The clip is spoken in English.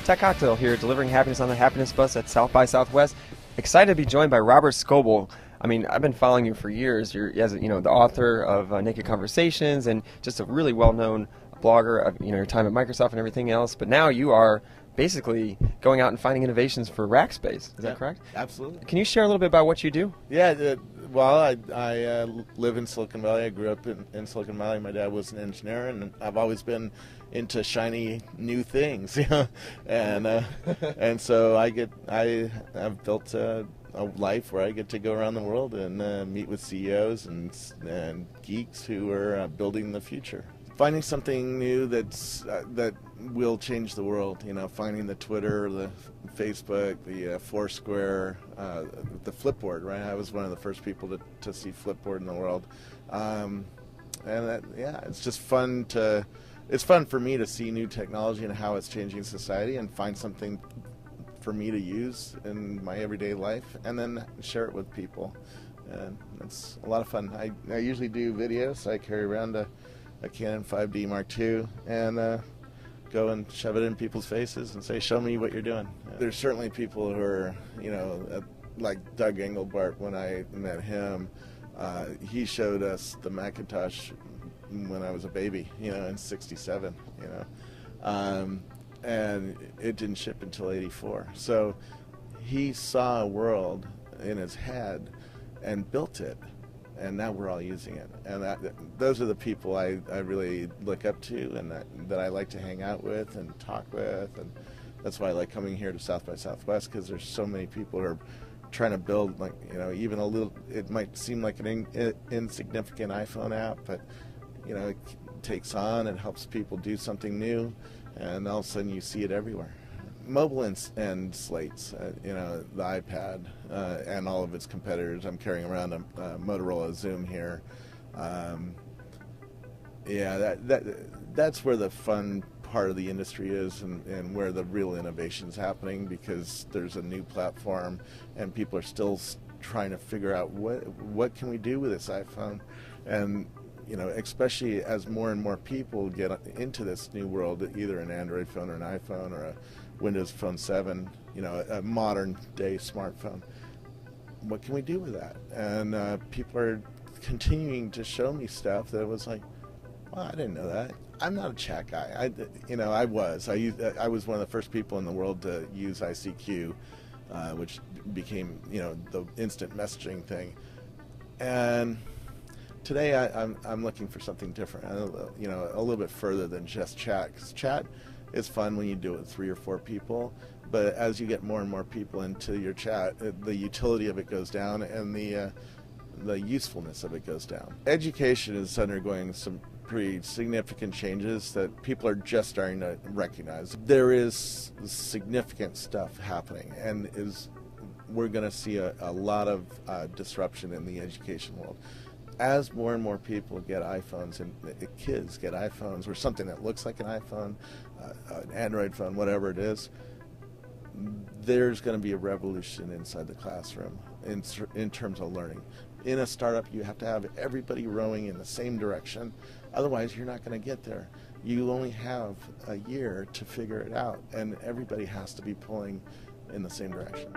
Tech Cocktail here, delivering happiness on the Happiness Bus at South by Southwest. Excited to be joined by Robert Scoble. I mean, I've been following you for years. You're, as the author of Naked Conversations and just a really well-known blogger of your time at Microsoft and everything else. But now you are basically going out and finding innovations for rack space. Is that correct? Absolutely. Can you share a little bit about what you do? Yeah, well, I live in Silicon Valley. I grew up in Silicon Valley. My dad was an engineer, and I've always been into shiny new things, and so I've built a life where I get to go around the world and meet with CEOs and geeks who are building the future. Finding something new that will change the world, finding the Twitter, the Facebook, the Foursquare, the Flipboard, right? I was one of the first people to see Flipboard in the world. It's just fun it's fun for me to see new technology and how it's changing society and find something for me to use in my everyday life and then share it with people. And it's a lot of fun. I usually do videos. So I carry around a Canon 5D Mark II and go and shove it in people's faces and say, show me what you're doing. There's certainly people who are, like Doug Engelbart. When I met him, he showed us the Macintosh when I was a baby, in '67, and it didn't ship until '84. So he saw a world in his head and built it. And now we're all using it, and those are the people I really look up to, and that I like to hang out with and talk with, and that's why I like coming here to South by Southwest, because there's so many people who are trying to build, even a little. It might seem like an insignificant iPhone app, but it takes on, it helps people do something new, and all of a sudden you see it everywhere. Mobile and slates, the iPad and all of its competitors. I'm carrying around a Motorola Zoom here. That's where the fun part of the industry is, and where the real innovation's happening, because there's a new platform and people are still trying to figure out what can we do with this iPhone. And especially as more and more people get into this new world, either an Android phone or an iPhone or a Windows Phone 7, a modern day smartphone. What can we do with that? And people are continuing to show me stuff that was like, well, I didn't know that. I'm not a chat guy. I was one of the first people in the world to use ICQ, which became, the instant messaging thing. And today I'm looking for something different, a little bit further than just chat. 'Cause chat is fun when you do it with 3 or 4 people, but as you get more and more people into your chat, the utility of it goes down, and the usefulness of it goes down. Education is undergoing some pretty significant changes that people are just starting to recognize. There is significant stuff happening, and we're going to see a lot of disruption in the education world. As more and more people get iPhones, and kids get iPhones, or something that looks like an iPhone, an Android phone, whatever it is, there's going to be a revolution inside the classroom in terms of learning. In a startup, you have to have everybody rowing in the same direction. Otherwise, you're not going to get there. You only have a year to figure it out, and everybody has to be pulling in the same direction.